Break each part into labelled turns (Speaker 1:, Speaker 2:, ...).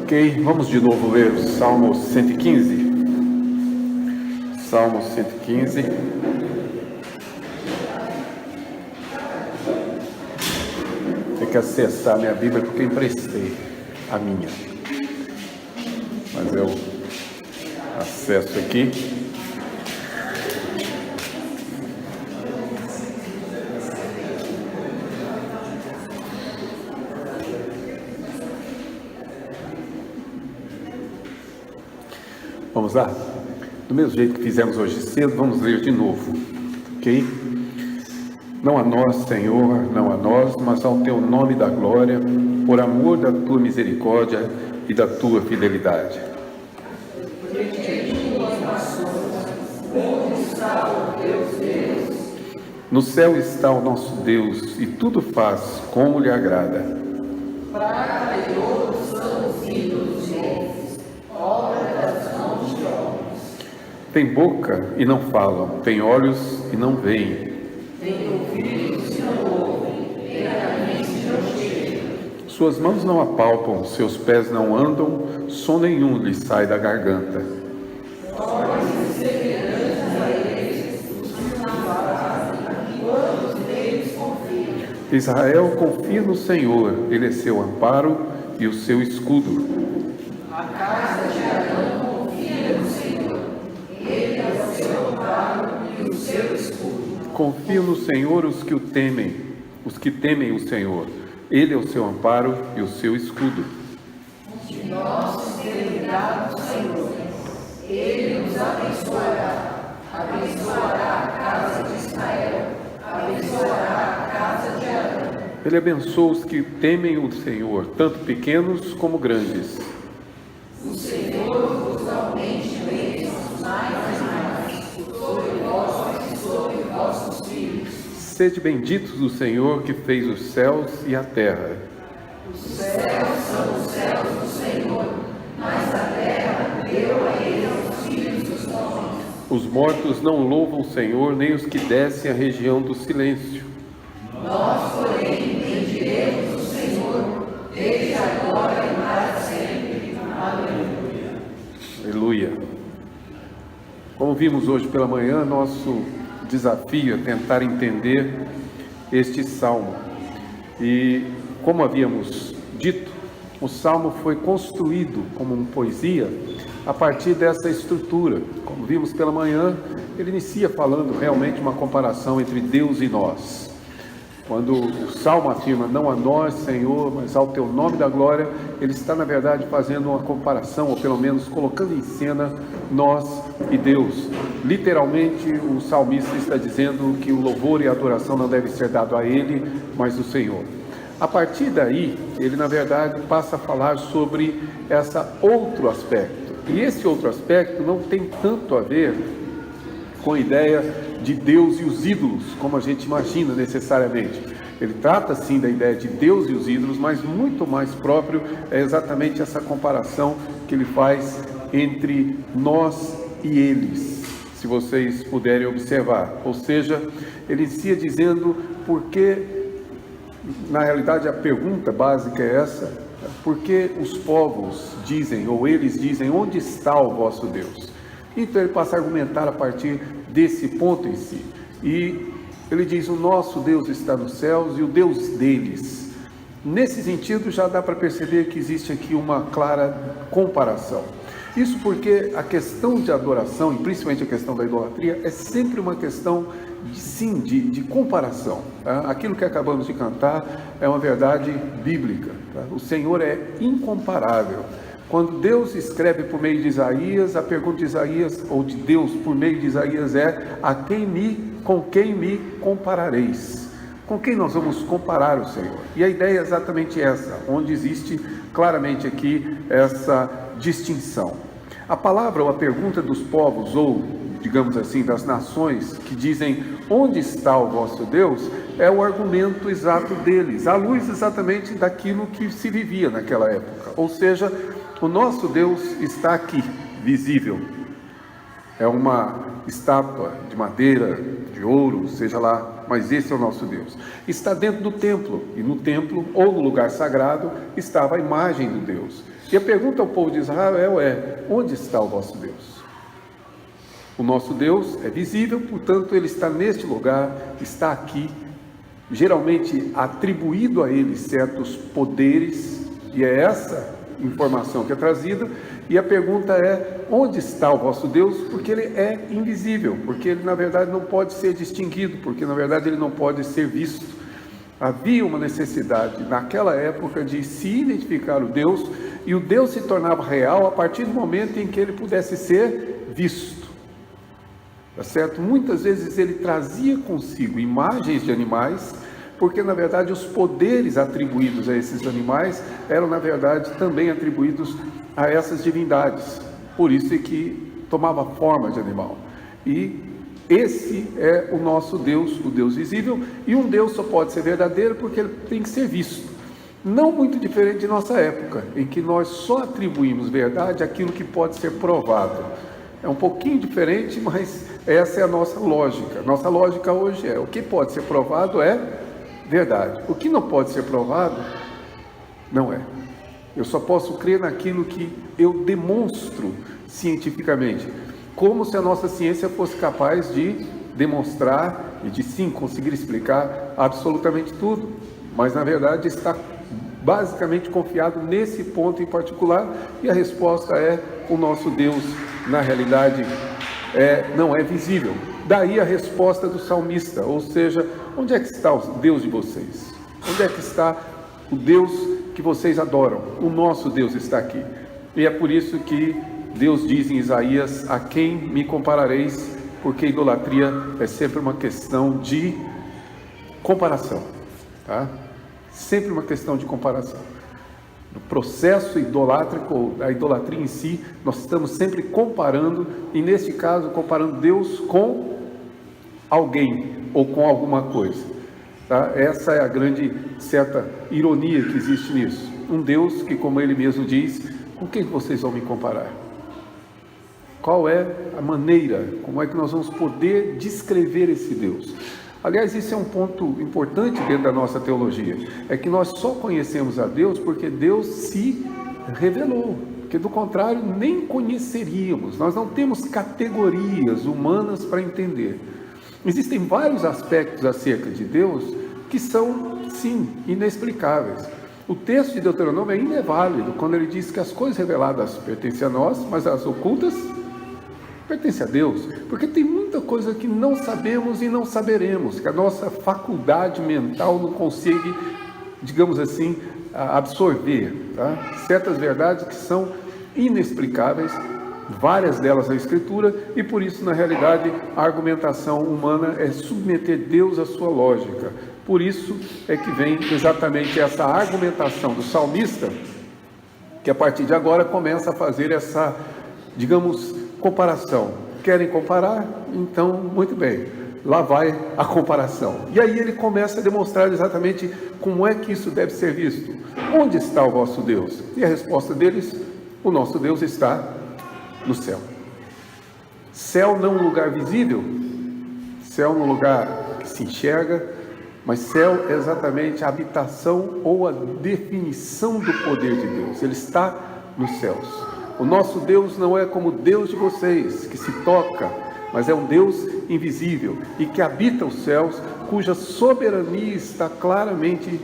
Speaker 1: Ok, vamos de novo ler o Salmo 115. Salmo 115. Tem que acessar a minha Bíblia porque eu emprestei a minha. Mas eu acesso aqui. Vamos lá? Do mesmo jeito que fizemos hoje cedo, vamos ler de novo, ok? Não a nós, Senhor, não a nós, mas ao Teu nome da glória, por amor da Tua misericórdia e da Tua fidelidade. No céu está o nosso Deus, e tudo faz como lhe agrada.
Speaker 2: Prata e ouro são os ídolos deles, obra das mãos de homens.
Speaker 1: Tem boca e não falam, tem olhos e não veem.
Speaker 2: Tem ouvidos e não ouvem, tem a mente e não chegam.
Speaker 1: Suas mãos não apalpam, seus pés não andam, som nenhum lhes sai da garganta.
Speaker 2: Formas semelhantes a eles, os que não fazem, quantos neles confiam.
Speaker 1: Israel confia no Senhor, Ele é seu amparo e o seu escudo.
Speaker 2: A casa de Arão confia no Senhor, ele é o seu amparo e o seu escudo.
Speaker 1: Confiam no Senhor os que temem o Senhor. Ele é o seu amparo e o seu escudo.
Speaker 2: De nós tem dado o Senhor, ele nos abençoará, abençoará a casa de Israel, abençoará a casa de Arão.
Speaker 1: Ele abençoa os que temem o Senhor, tanto pequenos como grandes.
Speaker 2: O Senhor vos aumente bênçãos mais e mais, sobre vós e sobre vossos filhos.
Speaker 1: Sede benditos do Senhor que fez os céus e a terra.
Speaker 2: Os céus são os céus do Senhor, mas a terra deu a ele os filhos dos homens.
Speaker 1: Os mortos não louvam o Senhor, nem os que descem a região do silêncio.
Speaker 2: Nós, porém, bendiremos o Senhor, desde agora e para sempre. Aleluia.
Speaker 1: Aleluia. Como vimos hoje pela manhã, nosso desafio é tentar entender este salmo. E como havíamos dito, o salmo foi construído como uma poesia a partir dessa estrutura. Como vimos pela manhã, ele inicia falando realmente uma comparação entre Deus e nós. Quando o Salmo afirma, não a nós, Senhor, mas ao Teu nome da glória, ele está, na verdade, fazendo uma comparação, ou pelo menos colocando em cena nós e Deus. Literalmente, o salmista está dizendo que o louvor e a adoração não deve ser dado a ele, mas ao Senhor. A partir daí, ele, na verdade, passa a falar sobre esse outro aspecto. E esse outro aspecto não tem tanto a ver com a ideia de Deus e os ídolos, como a gente imagina necessariamente. Ele trata sim da ideia de Deus e os ídolos, mas muito mais próprio é exatamente essa comparação que ele faz entre nós e eles, se vocês puderem observar. Ou seja, ele inicia dizendo porque, na realidade a pergunta básica é essa: por que os povos dizem, ou eles dizem, onde está o vosso Deus? Então ele passa a argumentar a partir desse ponto em si. E ele diz, o nosso Deus está nos céus e o Deus deles. Nesse sentido já dá para perceber que existe aqui uma clara comparação. Isso porque a questão de adoração, e principalmente a questão da idolatria, é sempre uma questão de comparação. Tá? Aquilo que acabamos de cantar é uma verdade bíblica. Tá? O Senhor é incomparável. Quando Deus escreve por meio de Isaías, a pergunta de Isaías, ou de Deus por meio de Isaías é, com quem me comparareis? Com quem nós vamos comparar o Senhor? E a ideia é exatamente essa, onde existe claramente aqui essa distinção. A palavra ou a pergunta dos povos, ou digamos assim, das nações, que dizem, onde está o vosso Deus? É o argumento exato deles, à luz exatamente daquilo que se vivia naquela época. Ou seja, o nosso Deus está aqui, visível. É uma estátua de madeira, de ouro, seja lá, mas esse é o nosso Deus. Está dentro do templo, e no templo, ou no lugar sagrado, estava a imagem do Deus. E a pergunta ao povo de Israel é: onde está o vosso Deus? O nosso Deus é visível, portanto ele está neste lugar, está aqui, geralmente atribuído a ele certos poderes, e é essa informação que é trazida. E a pergunta é: onde está o vosso Deus? Porque ele é invisível, porque ele na verdade não pode ser distinguido, porque na verdade ele não pode ser visto. Havia uma necessidade naquela época de se identificar o Deus, e o Deus se tornava real a partir do momento em que ele pudesse ser visto. Tá certo? Muitas vezes ele trazia consigo imagens de animais, porque na verdade os poderes atribuídos a esses animais eram na verdade também atribuídos a essas divindades, por isso é que tomava forma de animal. E esse é o nosso Deus, o Deus visível, e um Deus só pode ser verdadeiro porque ele tem que ser visto. Não muito diferente de nossa época, em que nós só atribuímos verdade àquilo que pode ser provado. É um pouquinho diferente, mas essa é a nossa lógica. Nossa lógica hoje é: o que pode ser provado é verdade, o que não pode ser provado não é. Eu só posso crer naquilo que eu demonstro cientificamente, como se a nossa ciência fosse capaz de demonstrar e de sim conseguir explicar absolutamente tudo, mas na verdade está basicamente confiado nesse ponto em particular, e a resposta é: o nosso Deus na realidade não é visível. Daí a resposta do salmista, ou seja, onde é que está o Deus de vocês? Onde é que está o Deus que vocês adoram? O nosso Deus está aqui. E é por isso que Deus diz em Isaías: a quem me comparareis? Porque idolatria é sempre uma questão de comparação, tá? Sempre uma questão de comparação. No processo idolátrico, a idolatria em si, nós estamos sempre comparando, e neste caso comparando Deus com alguém ou com alguma coisa, tá? Essa é a grande certa ironia que existe nisso. Um Deus que, como ele mesmo diz, com quem vocês vão me comparar? Qual é a maneira, como é que nós vamos poder descrever esse Deus? Aliás, isso é um ponto importante dentro da nossa teologia, é que nós só conhecemos a Deus porque Deus se revelou, porque do contrário nem conheceríamos. Nós não temos categorias humanas para entender. Existem vários aspectos acerca de Deus que são, sim, inexplicáveis. O texto de Deuteronômio ainda é válido quando ele diz que as coisas reveladas pertencem a nós, mas as ocultas pertencem a Deus, porque tem muita coisa que não sabemos e não saberemos, que a nossa faculdade mental não consegue, digamos assim, absorver, tá? Certas verdades que são inexplicáveis, várias delas na Escritura, e por isso, na realidade, a argumentação humana é submeter Deus à sua lógica. Por isso é que vem exatamente essa argumentação do salmista, que a partir de agora começa a fazer essa, digamos, comparação. Querem comparar? Então, muito bem, lá vai a comparação. E aí ele começa a demonstrar exatamente como é que isso deve ser visto. Onde está o vosso Deus? E a resposta deles: o nosso Deus está no céu. Céu não um lugar visível, céu um lugar que se enxerga, mas céu é exatamente a habitação ou a definição do poder de Deus. Ele está nos céus. O nosso Deus não é como o Deus de vocês, que se toca, mas é um Deus invisível e que habita os céus, cuja soberania está claramente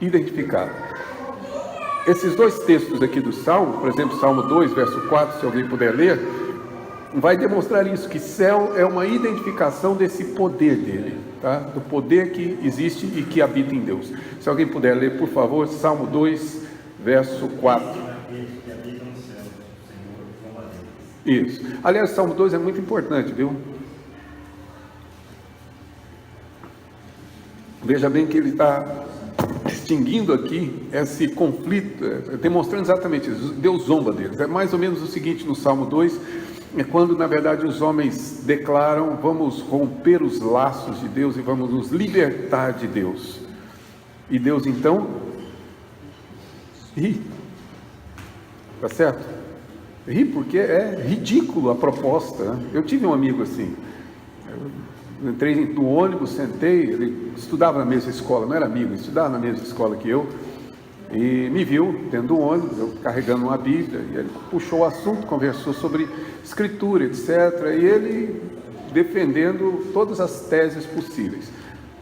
Speaker 1: identificada. Esses dois textos aqui do Salmo, por exemplo, Salmo 2, verso 4, se alguém puder ler, vai demonstrar isso, que céu é uma identificação desse poder dele, tá? Do poder que existe e que habita em Deus. Se alguém puder ler, por favor, Salmo 2, verso 4. Isso. Aliás, o Salmo 2 é muito importante, viu? Veja bem que ele está distinguindo aqui esse conflito, demonstrando exatamente isso. Deus zomba deles. É mais ou menos o seguinte no Salmo 2, é quando na verdade os homens declaram: vamos romper os laços de Deus e vamos nos libertar de Deus. E Deus então ri. Tá certo? Ri porque é ridículo a proposta, né? Eu tive um amigo assim, eu entrei no ônibus, sentei, ele estudava na mesma escola, não era amigo, ele estudava na mesma escola que eu, e me viu dentro do ônibus, eu carregando uma Bíblia, e ele puxou o assunto, conversou sobre escritura, etc., e ele defendendo todas as teses possíveis,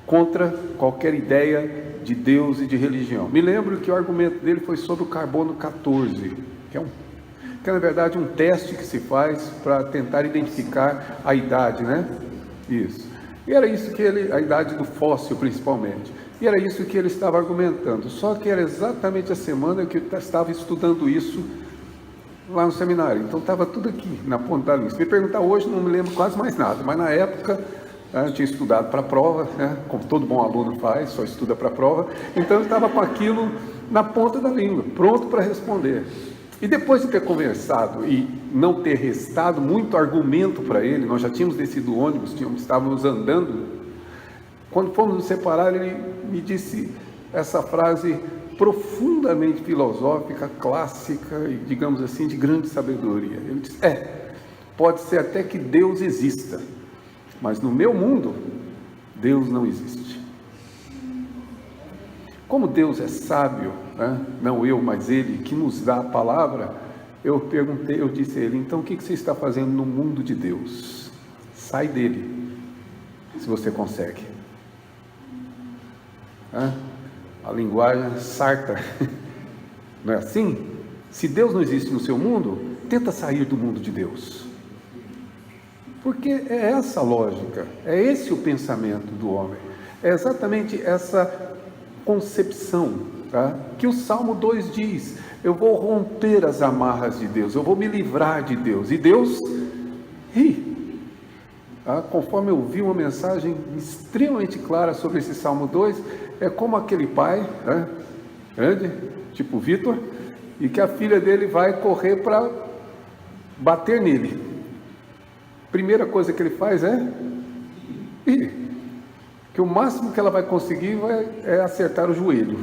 Speaker 1: contra qualquer ideia de Deus e de religião. Me lembro que o argumento dele foi sobre o carbono 14, que é na verdade um teste que se faz para tentar identificar a idade, né? Isso. E era isso que a idade do fóssil principalmente, e era isso que ele estava argumentando, só que era exatamente a semana que eu estava estudando isso lá no seminário, então estava tudo aqui na ponta da língua. Se me perguntar hoje, não me lembro quase mais nada, mas na época eu tinha estudado para a prova, né? Como todo bom aluno faz, só estuda para a prova, então eu estava com aquilo na ponta da língua, pronto para responder. E depois de ter conversado e não ter restado muito argumento para ele, nós já tínhamos descido o ônibus, estávamos andando, quando fomos nos separar, ele me disse essa frase profundamente filosófica, clássica e, digamos assim, de grande sabedoria. Ele disse, pode ser até que Deus exista, mas no meu mundo, Deus não existe. Como Deus é sábio, né? Não eu, mas Ele, que nos dá a palavra, eu disse a ele, então o que você está fazendo no mundo de Deus? Sai dele, se você consegue. A linguagem sarta, não é assim? Se Deus não existe no seu mundo, tenta sair do mundo de Deus. Porque é essa a lógica, é esse o pensamento do homem, é exatamente essa concepção, tá? Que o Salmo 2 diz, eu vou romper as amarras de Deus, eu vou me livrar de Deus, e Deus ri. Conforme eu vi uma mensagem extremamente clara sobre esse Salmo 2, é como aquele pai, né, grande, tipo Vitor, e que a filha dele vai correr para bater nele. Primeira coisa que ele faz é rir, que o máximo que ela vai conseguir é acertar o joelho.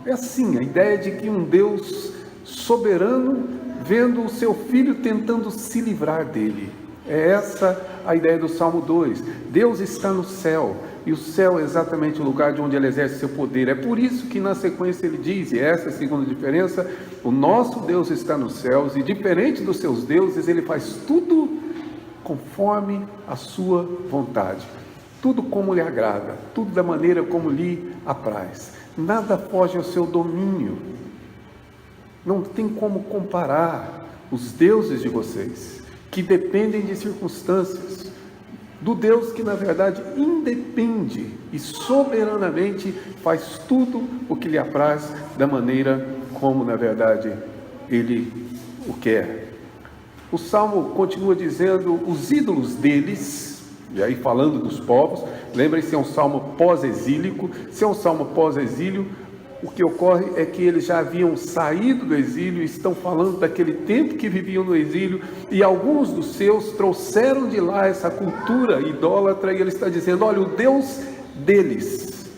Speaker 1: É assim, a ideia de que um Deus soberano vendo o seu filho tentando se livrar dele. É essa a ideia do Salmo 2. Deus está no céu, e o céu é exatamente o lugar de onde ele exerce seu poder. É por isso que na sequência ele diz, e essa é a segunda diferença, o nosso Deus está nos céus, e diferente dos seus deuses, ele faz tudo conforme a sua vontade. Tudo como lhe agrada, tudo da maneira como lhe apraz. Nada foge ao seu domínio. Não tem como comparar os deuses de vocês, que dependem de circunstâncias, do Deus que na verdade independe e soberanamente faz tudo o que lhe apraz da maneira como na verdade ele o quer. O Salmo continua dizendo, os ídolos deles, e aí falando dos povos, lembrem-se, é um salmo pós-exílico. Se é um salmo pós-exílio, o que ocorre é que eles já haviam saído do exílio, estão falando daquele tempo que viviam no exílio, e alguns dos seus trouxeram de lá essa cultura idólatra, e ele está dizendo, olha, o Deus deles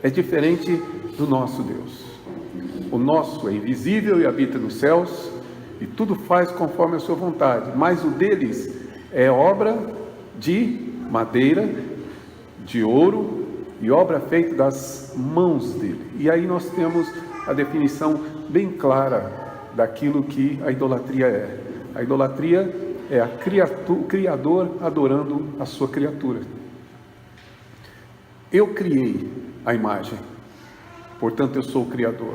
Speaker 1: é diferente do nosso Deus. O nosso é invisível e habita nos céus, e tudo faz conforme a sua vontade, mas o deles é obra de madeira, de ouro, e obra feita das mãos dele. E aí nós temos a definição bem clara daquilo que a idolatria é. A idolatria é o Criador adorando a sua criatura. Eu criei a imagem, portanto eu sou o Criador.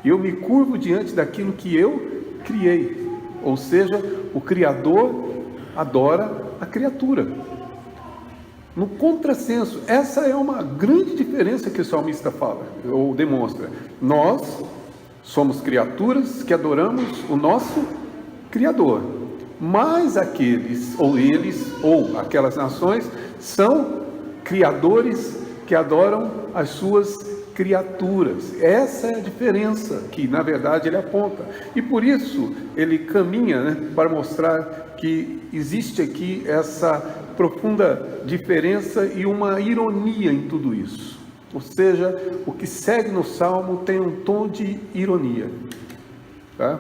Speaker 1: E eu me curvo diante daquilo que eu criei. Ou seja, o Criador adora a criatura. No contrassenso, essa é uma grande diferença que o salmista fala, ou demonstra. Nós somos criaturas que adoramos o nosso Criador, mas aqueles, ou eles, ou aquelas nações, são criadores que adoram as suas criaturas. Essa é a diferença que, na verdade, ele aponta. E por isso, ele caminha, para mostrar que existe aqui essa profunda diferença e uma ironia em tudo isso. Ou seja, o que segue no Salmo tem um tom de ironia. Tá?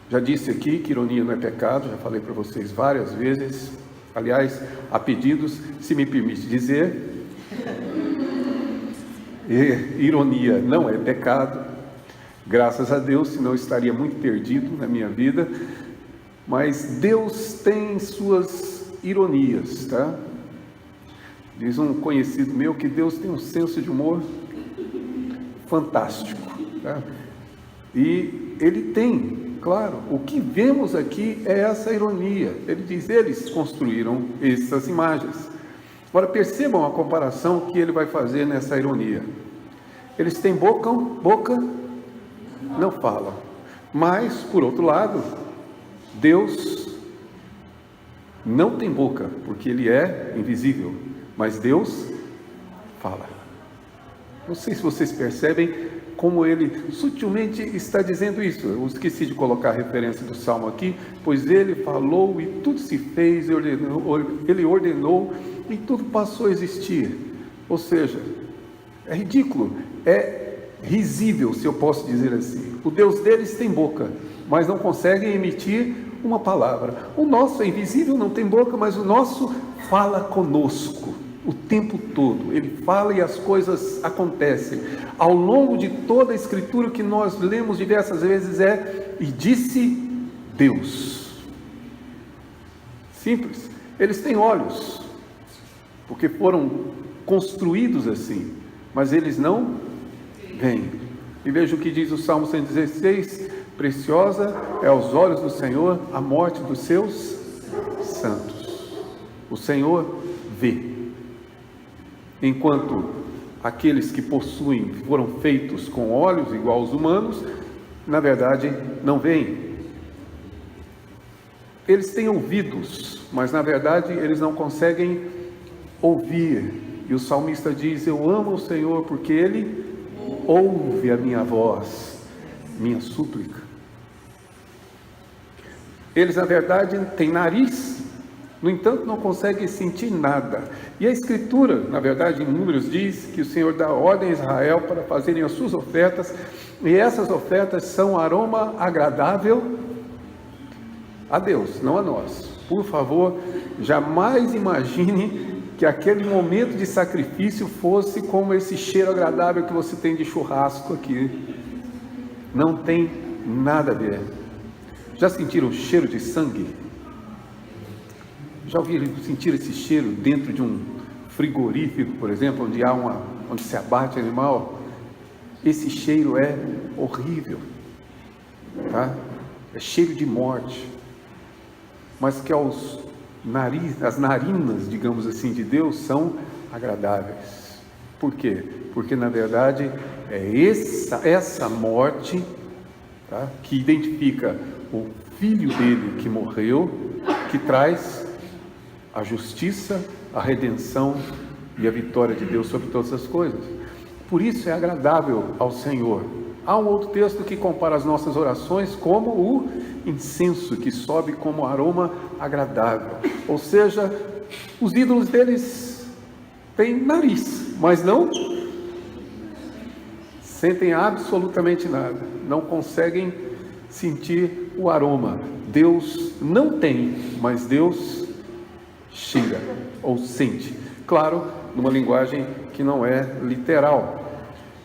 Speaker 1: Já disse aqui que ironia não é pecado, já falei para vocês várias vezes. Aliás, a pedidos, se me permite dizer, E ironia não é pecado, graças a Deus, senão eu estaria muito perdido na minha vida. Mas Deus tem suas ironias, tá? Diz um conhecido meu que Deus tem um senso de humor fantástico, tá? E Ele tem, claro, o que vemos aqui é essa ironia. Ele diz, eles construíram essas imagens. Agora percebam a comparação que ele vai fazer nessa ironia. Eles têm boca, não falam. Mas, por outro lado, Deus não tem boca, porque Ele é invisível, mas Deus fala. Não sei se vocês percebem como Ele sutilmente está dizendo isso. Eu esqueci de colocar a referência do Salmo aqui, pois Ele falou e tudo se fez, Ele ordenou e tudo passou a existir. Ou seja, é ridículo, é risível, se eu posso dizer assim. O Deus deles tem boca, mas não conseguem emitir uma palavra. O nosso é invisível, não tem boca, mas o nosso fala conosco o tempo todo. Ele fala e as coisas acontecem. Ao longo de toda a Escritura, o que nós lemos diversas vezes é: e disse Deus. Simples. Eles têm olhos, porque foram construídos assim, mas eles não veem. E veja o que diz o Salmo 116: preciosa é aos olhos do Senhor a morte dos seus santos. O Senhor vê, enquanto aqueles que possuem, foram feitos com olhos igual aos humanos, na verdade não veem. Eles têm ouvidos, mas na verdade eles não conseguem ouvir. E o salmista diz: eu amo o Senhor porque Ele ouve a minha voz, minha súplica. Eles na verdade têm nariz, no entanto não conseguem sentir nada. E a Escritura, na verdade em Números, diz que o Senhor dá ordem a Israel para fazerem as suas ofertas, e essas ofertas são aroma agradável a Deus, não a nós. Por favor, jamais imagine que aquele momento de sacrifício fosse como esse cheiro agradável que você tem de churrasco aqui. Não tem nada a ver. Já sentiram o cheiro de sangue? Já ouviram sentir esse cheiro dentro de um frigorífico, por exemplo, onde se abate animal? Esse cheiro é horrível, tá? É cheiro de morte. Mas que as narinas, digamos assim, de Deus são agradáveis. Por quê? Porque na verdade é essa morte, tá, que identifica o Filho dele que morreu, que traz a justiça, a redenção e a vitória de Deus sobre todas as coisas. Por isso é agradável ao Senhor. Há um outro texto que compara as nossas orações como o incenso que sobe como aroma agradável. Ou seja, os ídolos deles têm nariz, mas não sentem absolutamente nada, não conseguem sentir o aroma. Deus não tem, mas Deus cheira ou sente. Claro, numa linguagem que não é literal.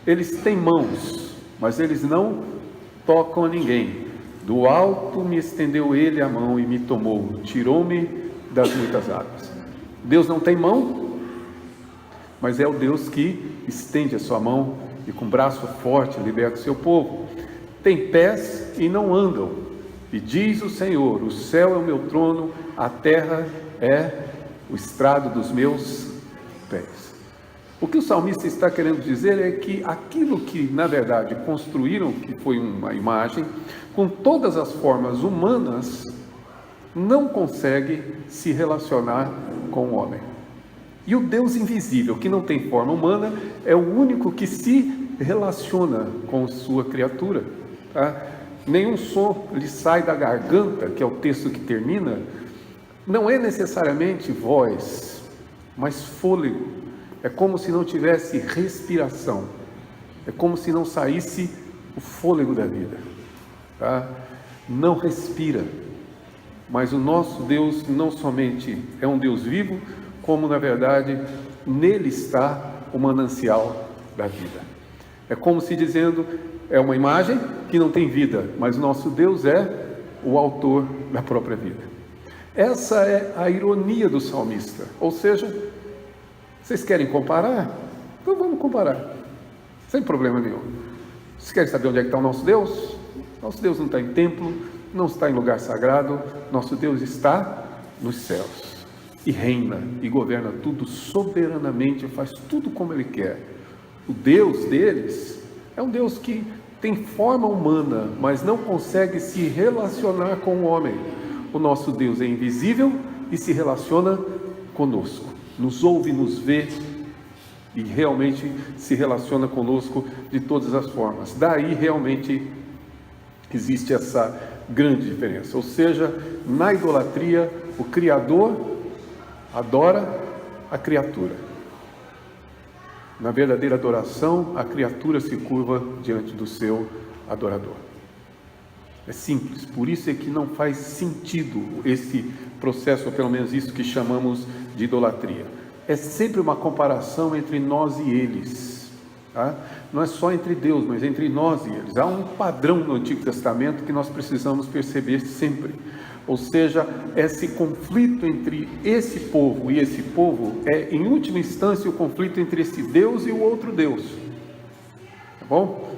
Speaker 1: Eles têm mãos, mas eles não tocam a ninguém. Do alto me estendeu Ele a mão e me tomou, tirou-me das muitas águas. Deus não tem mão, mas é o Deus que estende a sua mão e com braço forte liberta o seu povo. Tem pés e não andam, e diz o Senhor: o céu é o meu trono, a terra é o estrado dos meus pés. O que o salmista está querendo dizer é que aquilo que na verdade construíram, que foi uma imagem, com todas as formas humanas, não consegue se relacionar com o homem. E o Deus invisível, que não tem forma humana, é o único que se relaciona com sua criatura, tá? Nenhum som lhe sai da garganta, que é o texto que termina. Não é necessariamente voz, mas fôlego. É como se não tivesse respiração, é como se não saísse o fôlego da vida, tá? Não respira. Mas o nosso Deus não somente é um Deus vivo, como na verdade nele está o manancial da vida. É como se dizendo, é uma imagem que não tem vida, mas o nosso Deus é o autor da própria vida. Essa é a ironia do salmista. Ou seja, vocês querem comparar? Então vamos comparar, sem problema nenhum. Vocês querem saber onde é que está o nosso Deus? Nosso Deus não está em templo, não está em lugar sagrado, nosso Deus está nos céus, e reina, e governa tudo soberanamente, faz tudo como Ele quer. O Deus deles é um Deus que tem forma humana, mas não consegue se relacionar com o homem. O nosso Deus é invisível e se relaciona conosco, nos ouve, nos vê, e realmente se relaciona conosco de todas as formas. Daí realmente existe essa grande diferença. Ou seja, na idolatria, o Criador adora a criatura. Na verdadeira adoração, a criatura se curva diante do seu adorador. É simples, por isso é que não faz sentido esse processo, ou pelo menos isso que chamamos de idolatria. É sempre uma comparação entre nós e eles, tá? Não é só entre Deus, mas entre nós e eles. Há um padrão no Antigo Testamento que nós precisamos perceber sempre. Ou seja, esse conflito entre esse povo e esse povo é, em última instância, o conflito entre esse Deus e o outro Deus. Tá bom?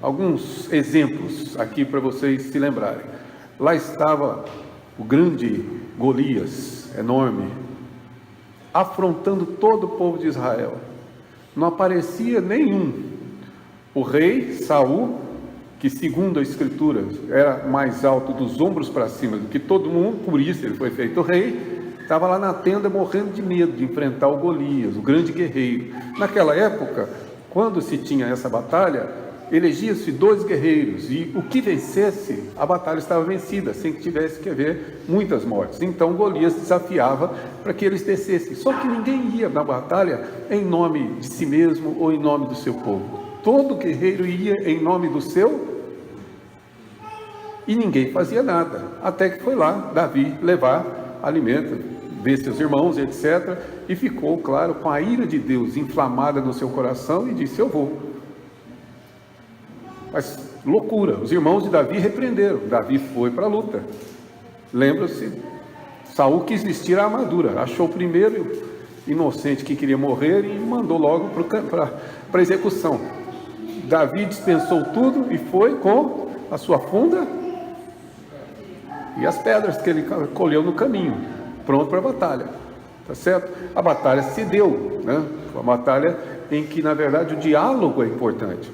Speaker 1: Alguns exemplos aqui para vocês se lembrarem. Lá estava o grande Golias, enorme, afrontando todo o povo de Israel. Não aparecia nenhum. O rei Saul, que segundo a Escritura era mais alto dos ombros para cima do que todo mundo, por isso ele foi feito rei, estava lá na tenda morrendo de medo de enfrentar o Golias, o grande guerreiro. Naquela época, quando se tinha essa batalha, elegia-se 2 guerreiros, e o que vencesse, a batalha estava vencida, sem que tivesse que haver muitas mortes. Então Golias desafiava para que eles descessem. Só que ninguém ia na batalha em nome de si mesmo ou em nome do seu povo. Todo guerreiro ia em nome do seu, e ninguém fazia nada, até que foi lá Davi levar alimento, ver seus irmãos, etc. E ficou, claro, com a ira de Deus inflamada no seu coração, e disse: eu vou. Mas loucura, os irmãos de Davi repreenderam. Davi foi para a luta. Lembra-se, Saul quis vestir a armadura, achou o primeiro inocente que queria morrer e mandou logo para a execução. Davi dispensou tudo e foi com a sua funda e as pedras que ele colheu no caminho, pronto para a batalha. Tá certo? A batalha se deu, né? Uma batalha em que, na verdade, o diálogo é importante.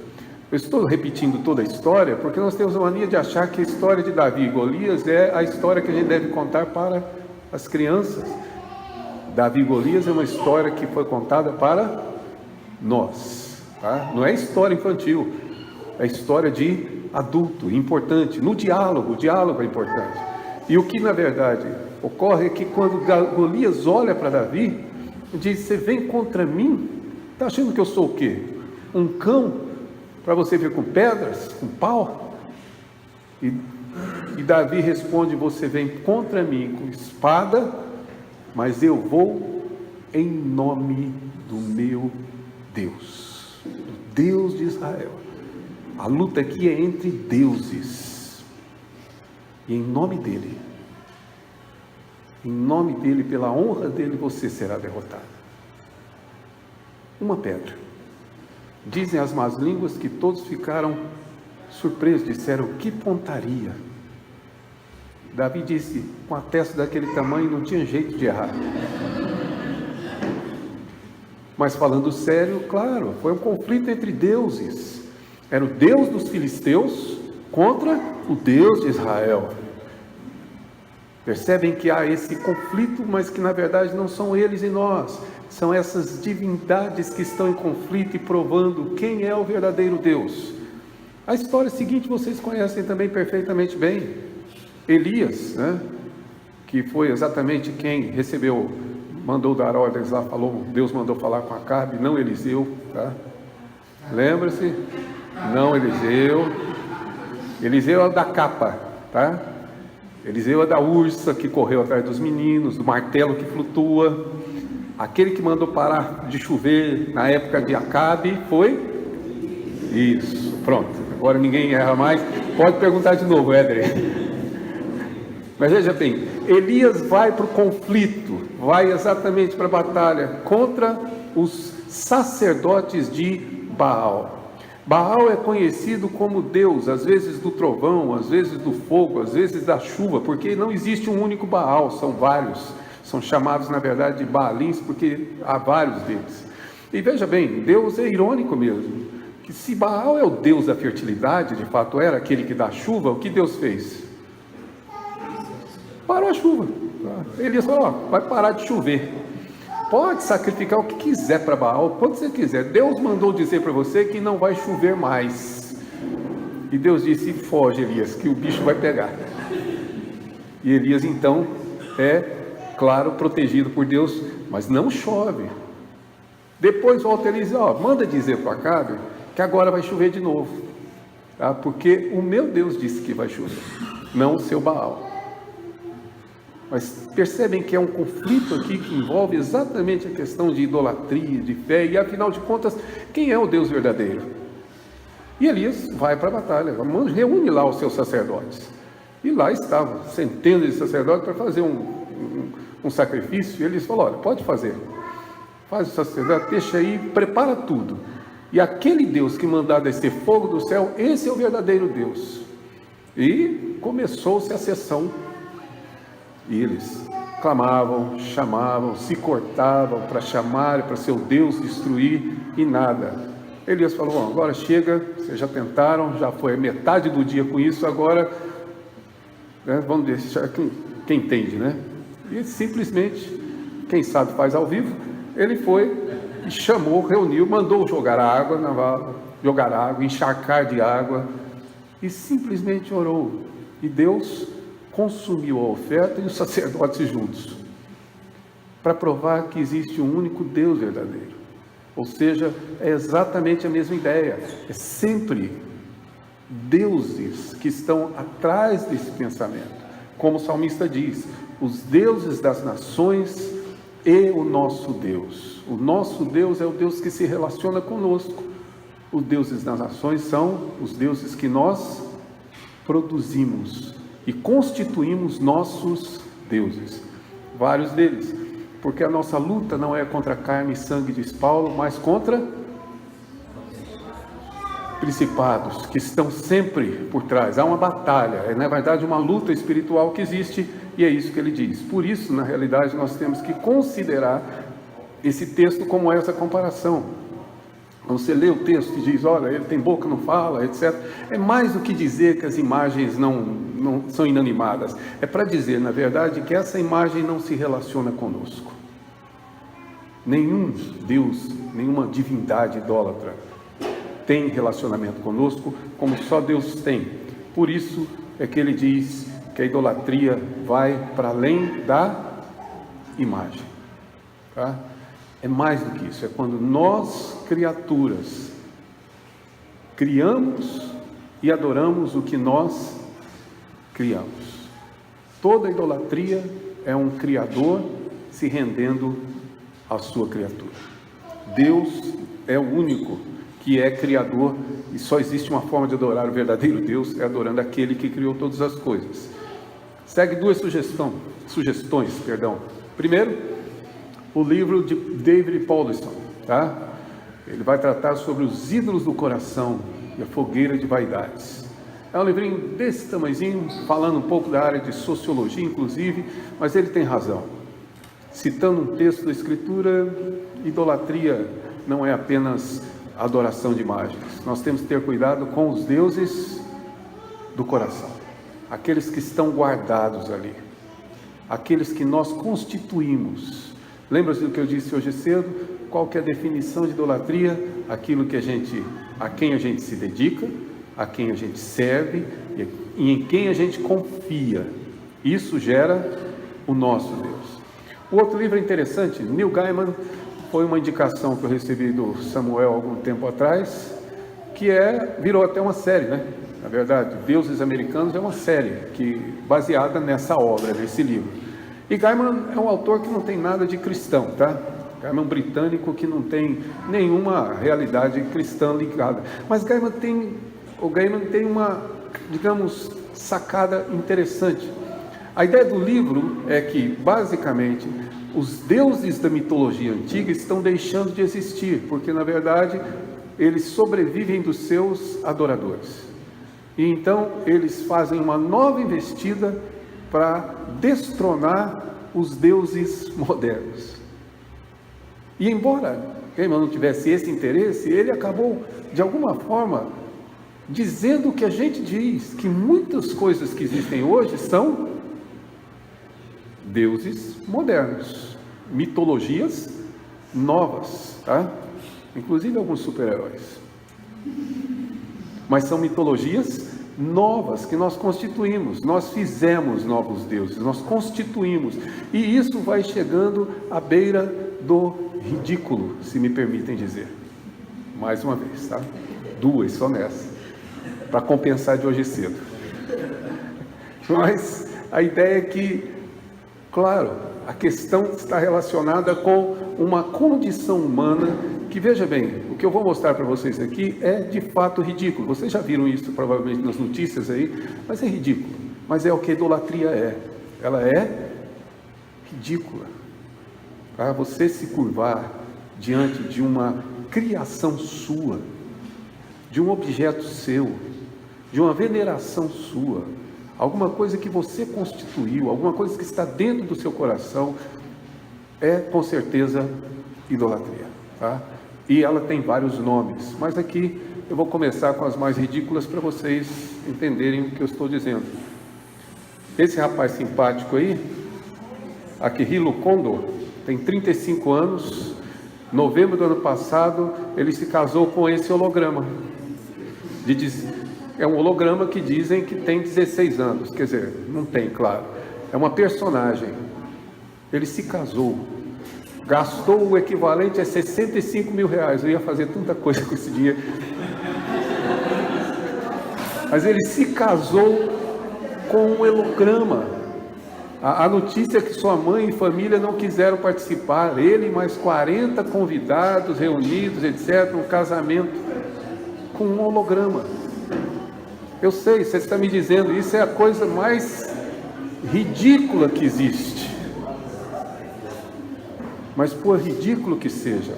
Speaker 1: Eu estou repetindo toda a história porque nós temos a mania de achar que a história de Davi e Golias é a história que a gente deve contar para as crianças. Davi e Golias é uma história que foi contada para nós, tá? Não é história infantil, é história de adulto, importante. No diálogo, o diálogo é importante. E o que na verdade ocorre é que quando Golias olha para Davi e diz: você vem contra mim? Está achando que eu sou o quê? Um cão? Para você vir com pedras, com pau? E Davi responde: você vem contra mim com espada, mas eu vou em nome do meu Deus, do Deus de Israel. A luta aqui é entre deuses, e em nome dele, pela honra dele, você será derrotado. Uma pedra. Dizem as más línguas que todos ficaram surpresos, disseram: que pontaria! Davi disse: com a testa daquele tamanho não tinha jeito de errar. Mas falando sério, claro, foi um conflito entre deuses. Era o Deus dos filisteus contra o Deus de Israel. Percebem que há esse conflito, mas que na verdade não são eles e nós. São essas divindades que estão em conflito e provando quem é o verdadeiro Deus. A história seguinte vocês conhecem também perfeitamente bem. Elias, né? Que foi exatamente quem recebeu, mandou dar ordens lá, falou, Deus mandou falar com Acabe, não Eliseu, tá? Lembra-se? Não Eliseu. Eliseu é da capa, tá? Eliseu é da ursa que correu atrás dos meninos, do martelo que flutua. Aquele que mandou parar de chover na época de Acabe foi? Isso, pronto. Agora ninguém erra mais. Pode perguntar de novo, Éder. Mas veja bem, Elias vai para o conflito, vai exatamente para a batalha contra os sacerdotes de Baal. Baal é conhecido como Deus, às vezes do trovão, às vezes do fogo, às vezes da chuva, porque não existe um único Baal, são vários. São chamados, na verdade, de Baalins, porque há vários deles. E veja bem, Deus é irônico mesmo, que se Baal é o Deus da fertilidade, de fato era aquele que dá chuva, o que Deus fez? Parou a chuva. Elias falou, ó, vai parar de chover. Pode sacrificar o que quiser para Baal, quando você quiser. Deus mandou dizer para você que não vai chover mais. E Deus disse, foge, Elias, que o bicho vai pegar. E Elias, então, claro, protegido por Deus, mas não chove. Depois volta Elias e diz, ó, manda dizer para Acabe que agora vai chover de novo. Tá? Porque o meu Deus disse que vai chover, não o seu Baal. Mas percebem que é um conflito aqui que envolve exatamente a questão de idolatria, de fé, e afinal de contas, quem é o Deus verdadeiro? E Elias vai para a batalha, reúne lá os seus sacerdotes. E lá estavam centenas de sacerdotes para fazer um sacrifício. E Elias falou, olha, pode fazer. Faz o sacerdote, deixa aí, prepara tudo. E aquele Deus que mandar descer fogo do céu, esse é o verdadeiro Deus. E começou-se a sessão. E eles clamavam, chamavam, se cortavam para chamar, para seu Deus destruir, e nada. Elias falou, bom, agora chega, vocês já tentaram, já foi metade do dia com isso, agora vamos deixar quem entende, né? E simplesmente, quem sabe faz ao vivo, ele foi e chamou, reuniu, mandou jogar água na vala, jogar água, encharcar de água, e simplesmente orou. E Deus consumiu a oferta e os sacerdotes juntos, para provar que existe um único Deus verdadeiro. Ou seja, é exatamente a mesma ideia, é sempre deuses que estão atrás desse pensamento, como o salmista diz, os deuses das nações e o nosso Deus. O nosso Deus é o Deus que se relaciona conosco. Os deuses das nações são os deuses que nós produzimos e constituímos nossos deuses, vários deles, porque a nossa luta não é contra carne e sangue, diz Paulo, mas contra principados, que estão sempre por trás. Há uma batalha, é na verdade uma luta espiritual que existe, e é isso que ele diz. Por isso, na realidade, nós temos que considerar esse texto como essa comparação. Você lê o texto e diz, olha, ele tem boca, não fala, etc. É mais do que dizer que as imagens não são inanimadas. É para dizer, na verdade, que essa imagem não se relaciona conosco. Nenhum Deus, nenhuma divindade idólatra tem relacionamento conosco, como só Deus tem. Por isso é que ele diz que a idolatria vai para além da imagem. Tá? É mais do que isso, é quando nós, criaturas, criamos e adoramos o que nós criamos. Toda idolatria é um criador se rendendo à sua criatura. Deus é o único que é criador, e só existe uma forma de adorar o verdadeiro Deus, é adorando aquele que criou todas as coisas. Segue duas sugestões. Primeiro, o livro de David Powlison, tá? Ele vai tratar sobre os ídolos do coração e a fogueira de vaidades. É um livrinho desse tamanhozinho, falando um pouco da área de sociologia, inclusive, mas ele tem razão. Citando um texto da Escritura, idolatria não é apenas adoração de imagens. Nós temos que ter cuidado com os deuses do coração, aqueles que estão guardados ali, aqueles que nós constituímos. Lembra-se do que eu disse hoje cedo? Qual que é a definição de idolatria? Aquilo que a quem a gente se dedica, a quem a gente serve e em quem a gente confia. Isso gera o nosso Deus. O outro livro é interessante, Neil Gaiman, foi uma indicação que eu recebi do Samuel algum tempo atrás, que virou até uma série, né? Na verdade, Deuses Americanos é uma série baseada nessa obra, nesse livro. E Gaiman é um autor que não tem nada de cristão, tá? Gaiman é um britânico que não tem nenhuma realidade cristã ligada. Mas o Gaiman tem uma, digamos, sacada interessante. A ideia do livro é que, basicamente, os deuses da mitologia antiga estão deixando de existir, porque, na verdade, eles sobrevivem dos seus adoradores. E então, eles fazem uma nova investida para destronar os deuses modernos. E embora Gaiman não tivesse esse interesse, ele acabou, de alguma forma, dizendo o que a gente diz, que muitas coisas que existem hoje são deuses modernos, mitologias novas, tá? Inclusive alguns super-heróis. Mas são mitologias novas que nós constituímos, nós fizemos novos deuses, nós constituímos, e isso vai chegando à beira do ridículo, se me permitem dizer. Mais uma vez, tá? Duas só nessa, para compensar de hoje cedo. Mas a ideia é que, claro, a questão está relacionada com uma condição humana que, veja bem, o que eu vou mostrar para vocês aqui é de fato ridículo. Vocês já viram isso provavelmente nas notícias aí, mas é ridículo. Mas é o que a idolatria é. Ela é ridícula. Para você se curvar diante de uma criação sua, de um objeto seu, de uma veneração sua, alguma coisa que você constituiu, alguma coisa que está dentro do seu coração, é com certeza idolatria, tá? E ela tem vários nomes, mas aqui eu vou começar com as mais ridículas para vocês entenderem o que eu estou dizendo. Esse rapaz simpático aí, Akihiro Kondo, tem 35 anos, novembro do ano passado, ele se casou com esse holograma. É um holograma que dizem que tem 16 anos, quer dizer, não tem, claro. É uma personagem. Ele se casou, gastou o equivalente a 65 mil reais. Eu ia fazer tanta coisa com esse dinheiro. Mas ele se casou com um holograma. A notícia é que sua mãe e família não quiseram participar. Ele e mais 40 convidados reunidos, etc., um casamento com um holograma. Eu sei, você está me dizendo, isso é a coisa mais ridícula que existe. Mas por ridículo que seja,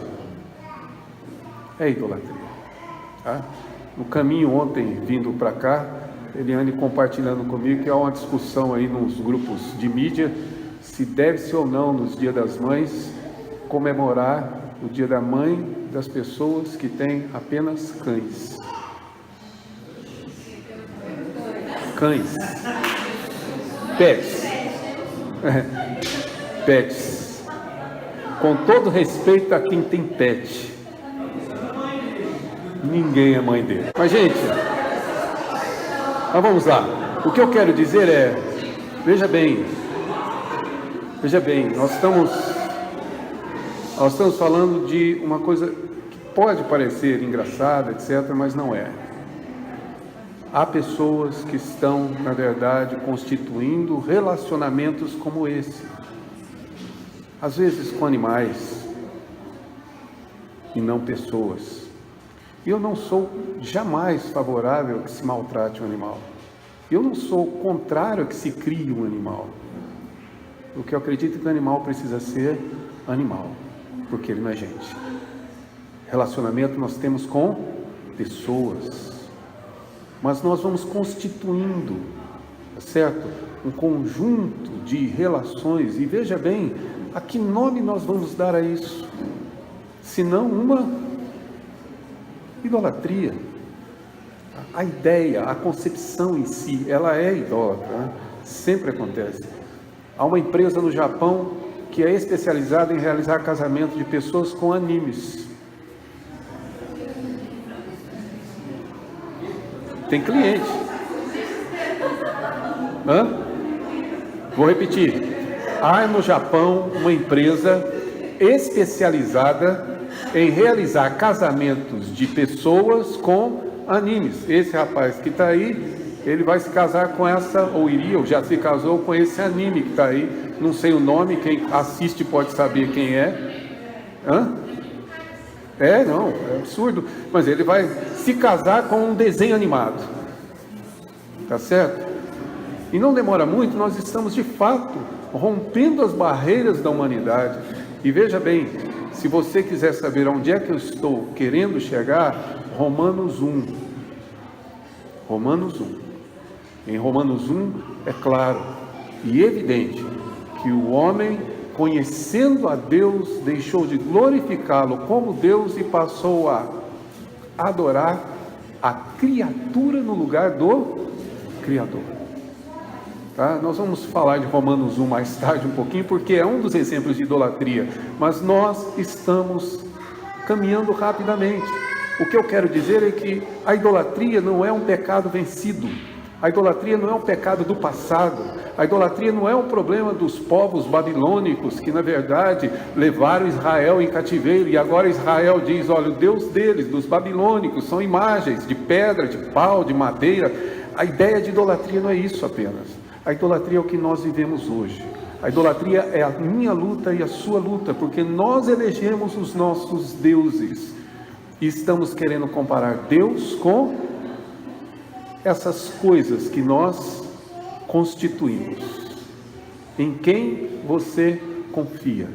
Speaker 1: é idolatria, tá? No caminho ontem, vindo para cá, Eliane compartilhando comigo que há uma discussão aí nos grupos de mídia, se deve-se ou não, nos Dias das Mães, comemorar o Dia da Mãe das pessoas que têm apenas cães. Cães. Pets. Pets. Com todo respeito a quem tem pet, ninguém é mãe dele. Mas, gente, vamos lá. O que eu quero dizer é, veja bem, nós estamos falando de uma coisa que pode parecer engraçada, etc., mas não é. Há pessoas que estão, na verdade, constituindo relacionamentos como esse. Às vezes com animais e não pessoas. E eu não sou jamais favorável a que se maltrate um animal. Eu não sou contrário a que se crie um animal. O que eu acredito é que o animal precisa ser animal, porque ele não é gente. Relacionamento nós temos com pessoas. Mas nós vamos constituindo, certo? Um conjunto de relações. E veja bem, a que nome nós vamos dar a isso? Senão uma idolatria. A ideia, a concepção em si, ela é idólatra, né? Sempre acontece. Há uma empresa no Japão que é especializada em realizar casamento de pessoas com animes. Tem cliente. Vou repetir. Há no Japão uma empresa especializada em realizar casamentos de pessoas com animes. Esse rapaz que está aí, ele vai se casar com essa, ou iria, ou já se casou com esse anime que está aí. Não sei o nome, quem assiste pode saber quem é. Não, é absurdo. Mas ele vai se casar com um desenho animado. Tá certo? E não demora muito, nós estamos de fato rompendo as barreiras da humanidade. E veja bem, se você quiser saber onde é que eu estou querendo chegar, Romanos 1. Romanos 1. Em Romanos 1 é claro e evidente que o homem, conhecendo a Deus, deixou de glorificá-lo como Deus e passou a adorar a criatura no lugar do Criador. Tá? Nós vamos falar de Romanos 1 mais tarde um pouquinho, porque é um dos exemplos de idolatria, mas nós estamos caminhando rapidamente. O que eu quero dizer é que a idolatria não é um pecado vencido, a idolatria não é um pecado do passado, a idolatria não é um problema dos povos babilônicos que na verdade levaram Israel em cativeiro, e agora Israel diz, olha, o Deus deles, dos babilônicos, são imagens de pedra, de pau, de madeira. A ideia de idolatria não é isso apenas. A idolatria é o que nós vivemos hoje. A idolatria é a minha luta e a sua luta, porque nós elegemos os nossos deuses e estamos querendo comparar Deus com essas coisas que nós constituímos. Em quem você confia?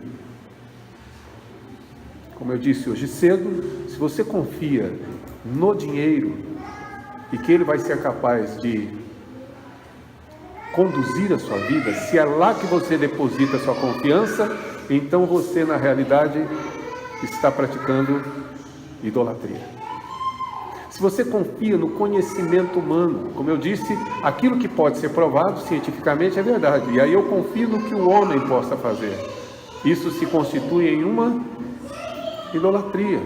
Speaker 1: Como eu disse hoje cedo, se você confia no dinheiro e que ele vai ser capaz de conduzir a sua vida, se é lá que você deposita a sua confiança, então você na realidade está praticando idolatria. Se você confia no conhecimento humano, como eu disse, aquilo que pode ser provado cientificamente é verdade, e aí eu confio no que o homem possa fazer. Isso se constitui em uma idolatria.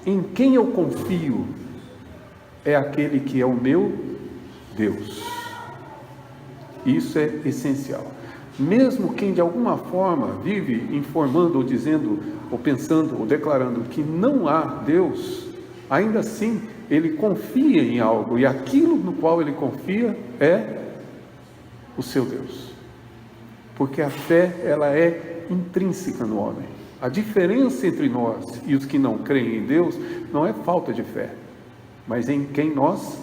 Speaker 1: Em quem eu confio é aquele que é o meu Deus. Isso é essencial. Mesmo quem de alguma forma vive informando ou dizendo, ou pensando, ou declarando que não há Deus, ainda assim ele confia em algo, e aquilo no qual ele confia é o seu Deus. Porque a fé, ela é intrínseca no homem. A diferença entre nós e os que não creem em Deus não é falta de fé, mas em quem nós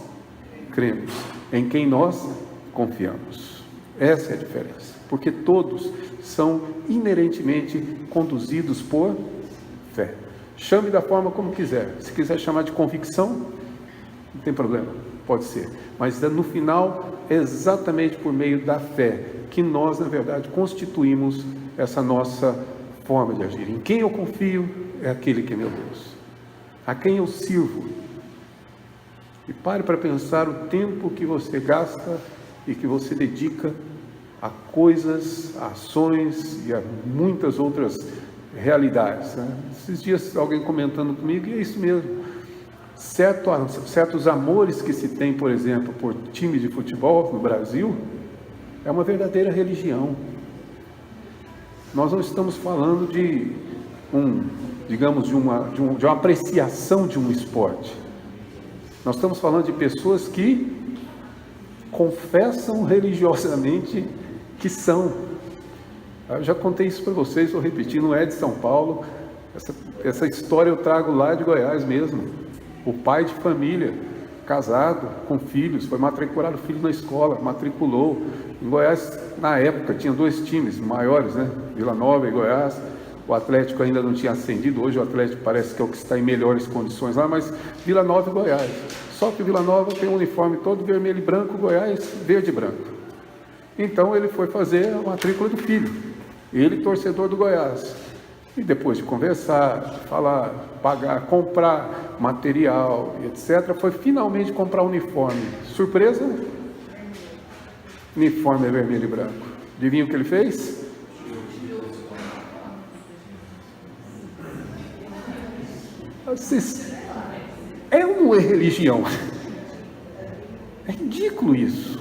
Speaker 1: cremos, em quem nós confiamos. Essa é a diferença, porque todos são inerentemente conduzidos por fé. Chame da forma como quiser. Se quiser chamar de convicção, não tem problema, pode ser. Mas no final, é exatamente por meio da fé que nós, na verdade, constituímos essa nossa forma de agir. Em quem eu confio é aquele que é meu Deus. A quem eu sirvo. E pare para pensar o tempo que você gasta e que você dedica a coisas, a ações e a muitas outras realidades, né? Esses dias alguém comentando comigo, e é isso mesmo, certos amores que se tem, por exemplo, por time de futebol no Brasil, é uma verdadeira religião. Nós não estamos falando de uma apreciação de um esporte. Nós estamos falando de pessoas que confessam religiosamente que são. Eu já contei isso para vocês, vou repetir, não é de São Paulo. Essa história eu trago lá de Goiás mesmo. O pai de família, casado, com filhos, foi matricular o filho na escola, matriculou. Em Goiás, na época, tinha 2 times maiores, né? Vila Nova e Goiás. O Atlético ainda não tinha ascendido, hoje o Atlético parece que é o que está em melhores condições lá, mas Vila Nova e Goiás. Só que o Vila Nova tem um uniforme todo vermelho e branco, Goiás verde e branco. Então ele foi fazer a matrícula do filho, ele torcedor do Goiás. E depois de conversar, falar, pagar, comprar material, etc., foi finalmente comprar o uniforme. Surpresa? Uniforme é vermelho e branco. Adivinha o que ele fez? É ou não é religião? É ridículo isso.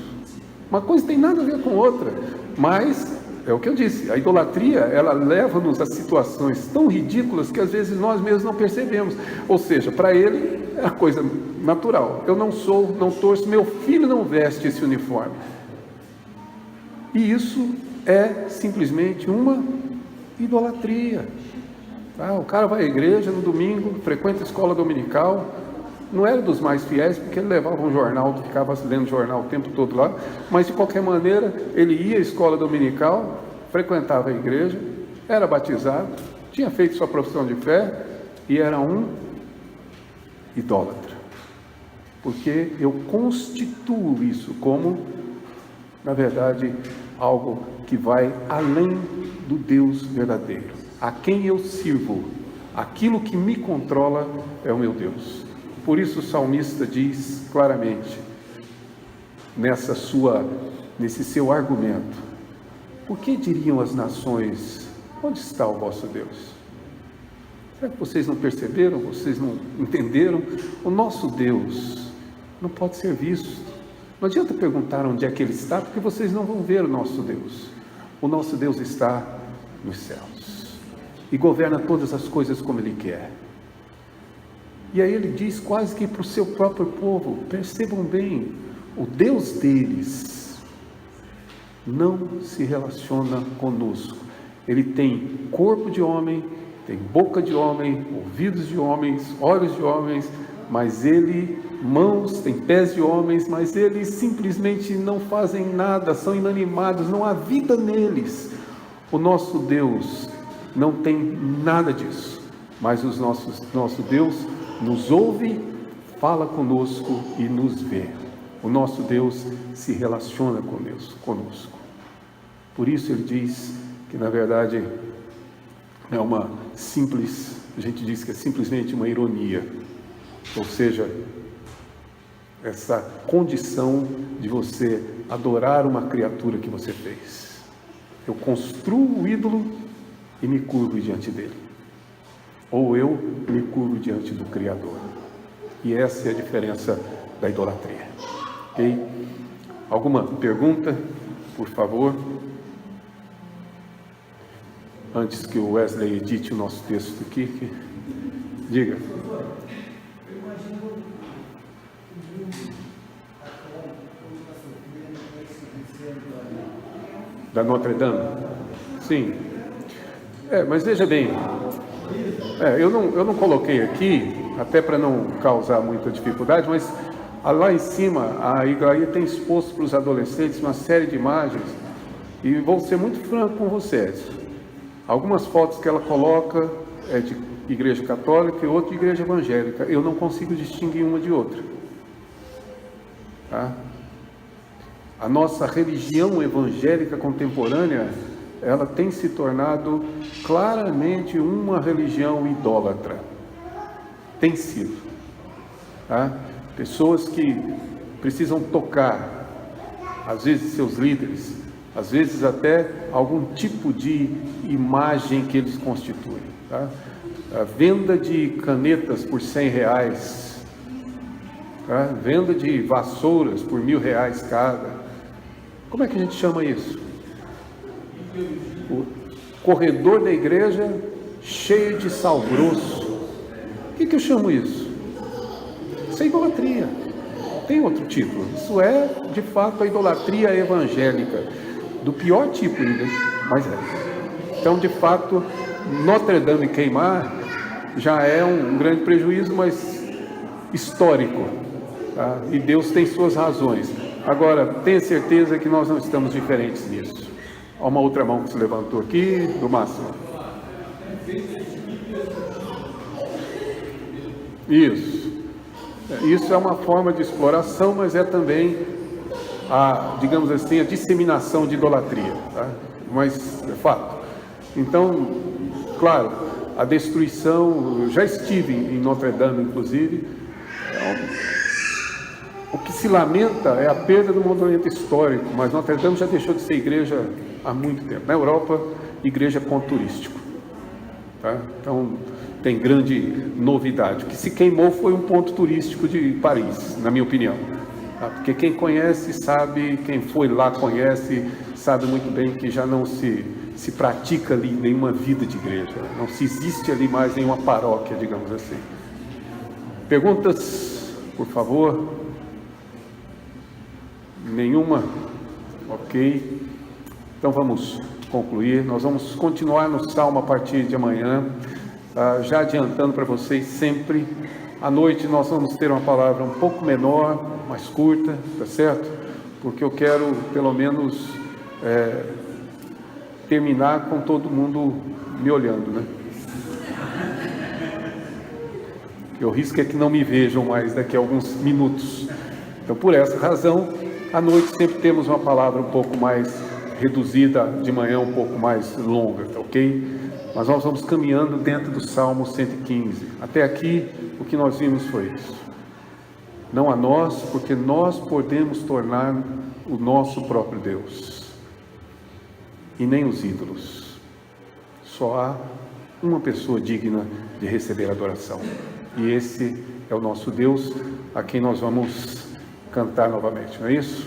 Speaker 1: Uma coisa tem nada a ver com outra, mas é o que eu disse, a idolatria, ela leva-nos a situações tão ridículas que às vezes nós mesmos não percebemos. Ou seja, para ele é a coisa natural. Eu não torço, meu filho não veste esse uniforme. E isso é simplesmente uma idolatria. O cara vai à igreja no domingo, frequenta a escola dominical, não era dos mais fiéis, porque ele levava um jornal, ficava lendo jornal o tempo todo lá, mas de qualquer maneira, ele ia à escola dominical, frequentava a igreja, era batizado, tinha feito sua profissão de fé e era um idólatra. Porque eu constituo isso como, na verdade, algo que vai além do Deus verdadeiro. A quem eu sirvo, aquilo que me controla é o meu Deus. Por isso o salmista diz claramente, nesse seu argumento, por que diriam as nações, onde está o vosso Deus? Será que vocês não perceberam, vocês não entenderam? O nosso Deus não pode ser visto. Não adianta perguntar onde é que Ele está, porque vocês não vão ver o nosso Deus. O nosso Deus está nos céus e governa todas as coisas como Ele quer. E aí Ele diz quase que para o seu próprio povo, percebam bem, o Deus deles não se relaciona conosco. Ele tem corpo de homem, tem boca de homem, ouvidos de homens, olhos de homens, mas Ele, mãos, tem pés de homens, mas eles simplesmente não fazem nada, são inanimados, não há vida neles. O nosso Deus não tem nada disso, mas nosso Deus nos ouve, fala conosco e nos vê. O nosso Deus se relaciona conosco. Por isso Ele diz que na verdade é uma simples, a gente diz que é simplesmente uma ironia, ou seja, essa condição de você adorar uma criatura que você fez. Eu construo o ídolo e me curvo diante dele, ou eu me curvo diante do Criador. E essa é a diferença da idolatria. Ok? Alguma pergunta, por favor? Antes que o Wesley edite o nosso texto aqui, diga. Da Notre Dame? Sim. Mas veja bem, eu não coloquei aqui, até para não causar muita dificuldade, mas lá em cima a Iglaia tem exposto para os adolescentes uma série de imagens, e vou ser muito franco com vocês. Algumas fotos que ela coloca é de igreja católica e outra de igreja evangélica. Eu não consigo distinguir uma de outra. Tá? A nossa religião evangélica contemporânea, ela tem se tornado claramente uma religião idólatra. Tem sido. Tá? Pessoas que precisam tocar, às vezes seus líderes, às vezes até algum tipo de imagem que eles constituem. Tá? A venda de canetas por R$100, tá? Venda de vassouras por R$1.000 cada. Como é que a gente chama isso? O corredor da igreja cheio de sal grosso. O que eu chamo isso? Isso é idolatria. Não tem outro título. Isso é, de fato, a idolatria evangélica. Do pior tipo ainda, mas é. Então, de fato, Notre Dame queimar já é um grande prejuízo, mas histórico. Tá? E Deus tem suas razões. Agora, tenha certeza que nós não estamos diferentes nisso. Há uma outra mão que se levantou aqui, do Márcio. Isso é uma forma de exploração, mas é também digamos assim, a disseminação de idolatria, tá? Mas é fato. Então, claro, a destruição, eu já estive em Notre Dame, inclusive, o que se lamenta é a perda do monumento histórico, mas Notre Dame já deixou de ser igreja há muito tempo. Na Europa, igreja é ponto turístico, tá? Então, tem grande novidade. O que se queimou foi um ponto turístico de Paris, na minha opinião. Porque quem conhece sabe, quem foi lá conhece, sabe muito bem que já não se pratica ali nenhuma vida de igreja, não se existe ali mais nenhuma paróquia, digamos assim. Perguntas, por favor? Nenhuma? Ok. Então vamos concluir, nós vamos continuar no Salmo a partir de amanhã. já adiantando para vocês, sempre à noite nós vamos ter uma palavra um pouco menor, mais curta, tá certo? Porque eu quero pelo menos terminar com todo mundo me olhando, né? O risco é que não me vejam mais daqui a alguns minutos. Então, por essa razão, à noite sempre temos uma palavra um pouco mais reduzida, de manhã um pouco mais longa, tá ok? Mas nós vamos caminhando dentro do Salmo 115. Até aqui, o que nós vimos foi isso. Não a nós, porque nós podemos tornar o nosso próprio Deus. E nem os ídolos. Só há uma pessoa digna de receber adoração. E esse é o nosso Deus, a quem nós vamos cantar novamente, não é isso?